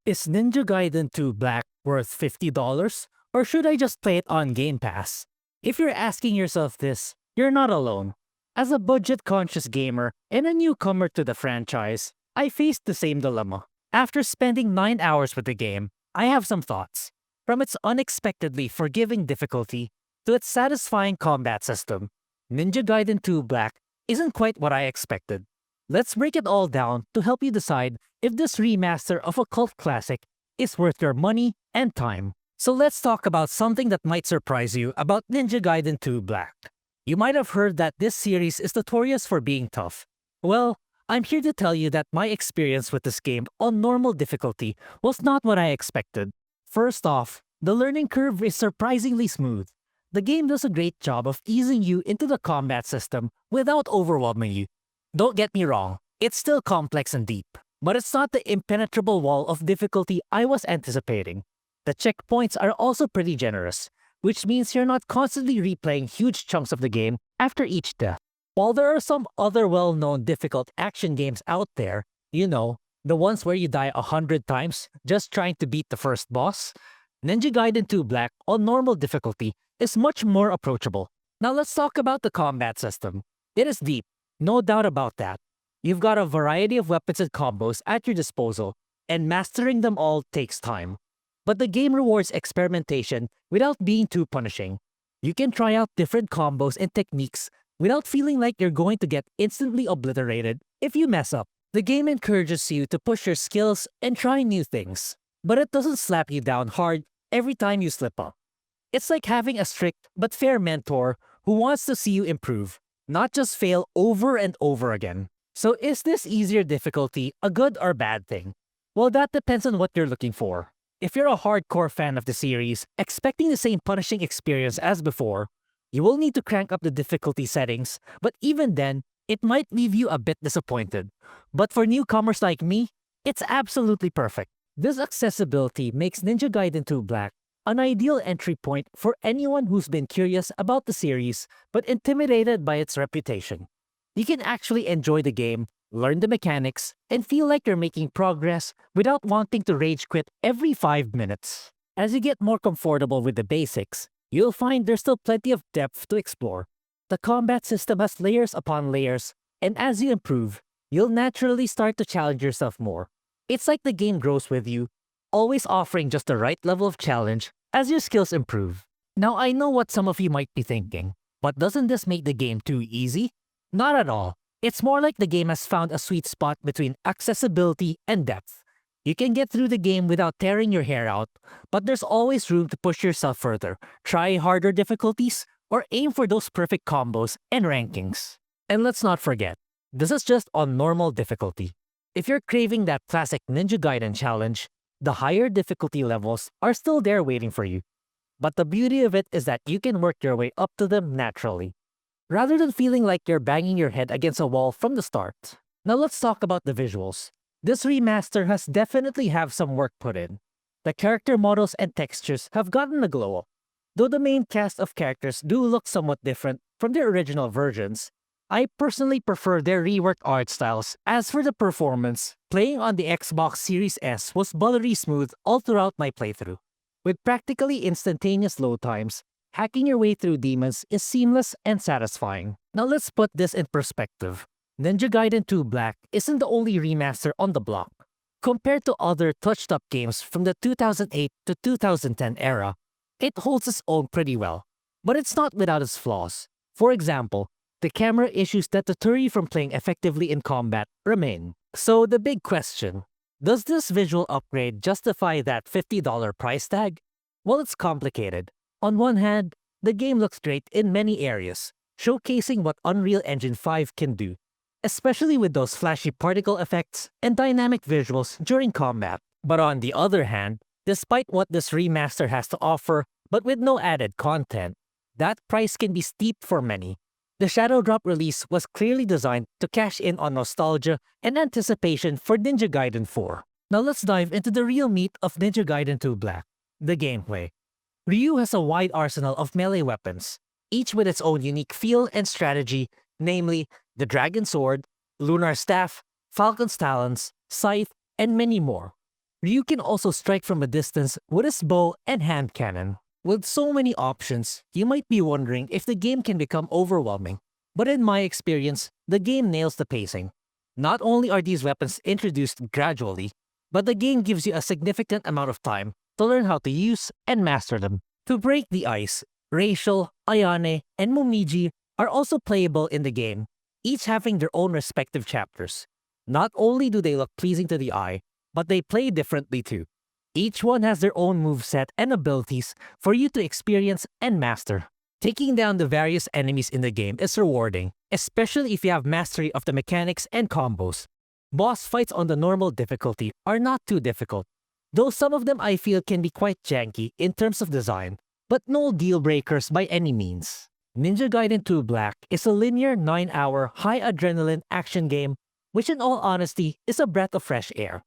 Is Ninja Gaiden 2 Black worth $50, or should I just play it on Game Pass? If you're asking yourself this, you're not alone. As a budget-conscious gamer and a newcomer to the franchise, I faced the same dilemma. After spending 9 hours with the game, I have some thoughts. From its unexpectedly forgiving difficulty to its satisfying combat system, Ninja Gaiden 2 Black isn't quite what I expected. Let's break it all down to help you decide if this remaster of a cult classic is worth your money and time. So let's talk about something that might surprise you about Ninja Gaiden 2 Black. You might have heard that this series is notorious for being tough. Well, I'm here to tell you that my experience with this game on normal difficulty was not what I expected. First off, the learning curve is surprisingly smooth. The game does a great job of easing you into the combat system without overwhelming you. Don't get me wrong, it's still complex and deep, but it's not the impenetrable wall of difficulty I was anticipating. The checkpoints are also pretty generous, which means you're not constantly replaying huge chunks of the game after each death. While there are some other well-known difficult action games out there, the ones where you die 100 times just trying to beat the first boss, Ninja Gaiden 2 Black on normal difficulty is much more approachable. Now let's talk about the combat system. It is deep. No doubt about that. You've got a variety of weapons and combos at your disposal, and mastering them all takes time. But the game rewards experimentation without being too punishing. You can try out different combos and techniques without feeling like you're going to get instantly obliterated if you mess up. The game encourages you to push your skills and try new things, but it doesn't slap you down hard every time you slip up. It's like having a strict but fair mentor who wants to see you improve, not just fail over and over again. So is this easier difficulty a good or bad thing? Well, that depends on what you're looking for. If you're a hardcore fan of the series, expecting the same punishing experience as before, you will need to crank up the difficulty settings, but even then, it might leave you a bit disappointed. But for newcomers like me, it's absolutely perfect. This accessibility makes Ninja Gaiden 2 Black an ideal entry point for anyone who's been curious about the series but intimidated by its reputation. You can actually enjoy the game, learn the mechanics, and feel like you're making progress without wanting to rage quit every 5 minutes. As you get more comfortable with the basics, you'll find there's still plenty of depth to explore. The combat system has layers upon layers, and as you improve, you'll naturally start to challenge yourself more. It's like the game grows with you, always offering just the right level of challenge as your skills improve. Now I know what some of you might be thinking, but doesn't this make the game too easy? Not at all. It's more like the game has found a sweet spot between accessibility and depth. You can get through the game without tearing your hair out, but there's always room to push yourself further, try harder difficulties, or aim for those perfect combos and rankings. And let's not forget, this is just on normal difficulty. If you're craving that classic Ninja Gaiden challenge, the higher difficulty levels are still there waiting for you. But the beauty of it is that you can work your way up to them naturally, rather than feeling like you're banging your head against a wall from the start. Now let's talk about the visuals. This remaster has definitely have some work put in. The character models and textures have gotten a glow up. Though the main cast of characters do look somewhat different from their original versions, I personally prefer their reworked art styles. As for the performance, playing on the Xbox Series S was buttery smooth all throughout my playthrough. With practically instantaneous load times, hacking your way through demons is seamless and satisfying. Now let's put this in perspective. Ninja Gaiden 2 Black isn't the only remaster on the block. Compared to other touched-up games from the 2008 to 2010 era, it holds its own pretty well. But it's not without its flaws. For example, the camera issues that deter you from playing effectively in combat remain. So the big question, does this visual upgrade justify that $50 price tag? Well, it's complicated. On one hand, the game looks great in many areas, showcasing what Unreal Engine 5 can do, especially with those flashy particle effects and dynamic visuals during combat. But on the other hand, despite what this remaster has to offer, but with no added content, that price can be steep for many. The Shadow Drop release was clearly designed to cash in on nostalgia and anticipation for Ninja Gaiden 4. Now let's dive into the real meat of Ninja Gaiden 2 Black, the gameplay. Ryu has a wide arsenal of melee weapons, each with its own unique feel and strategy, namely the Dragon Sword, Lunar Staff, Falcon's Talons, Scythe, and many more. Ryu can also strike from a distance with his bow and hand cannon. With so many options, you might be wondering if the game can become overwhelming. But in my experience, the game nails the pacing. Not only are these weapons introduced gradually, but the game gives you a significant amount of time to learn how to use and master them. To break the ice, Racial, Ayane, and Momiji are also playable in the game, each having their own respective chapters. Not only do they look pleasing to the eye, but they play differently too. Each one has their own moveset and abilities for you to experience and master. Taking down the various enemies in the game is rewarding, especially if you have mastery of the mechanics and combos. Boss fights on the normal difficulty are not too difficult, though some of them I feel can be quite janky in terms of design, but no deal breakers by any means. Ninja Gaiden 2 Black is a linear 9-hour high-adrenaline action game, which in all honesty is a breath of fresh air.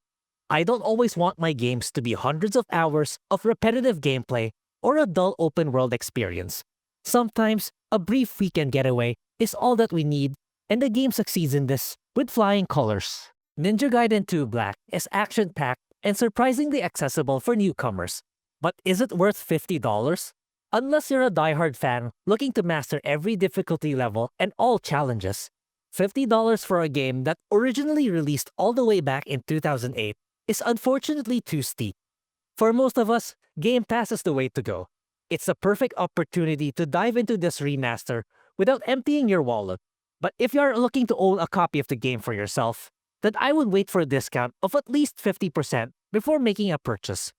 I don't always want my games to be hundreds of hours of repetitive gameplay or a dull open-world experience. Sometimes, a brief weekend getaway is all that we need, and the game succeeds in this with flying colors. Ninja Gaiden 2 Black is action-packed and surprisingly accessible for newcomers. But is it worth $50? Unless you're a diehard fan looking to master every difficulty level and all challenges, $50 for a game that originally released all the way back in 2008 is unfortunately too steep. For most of us, Game Pass is the way to go. It's a perfect opportunity to dive into this remaster without emptying your wallet. But if you are looking to own a copy of the game for yourself, then I would wait for a discount of at least 50% before making a purchase.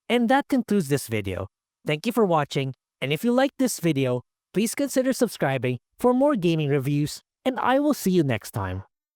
And that concludes this video. Thank you for watching, and if you liked this video, please consider subscribing for more gaming reviews, and I will see you next time.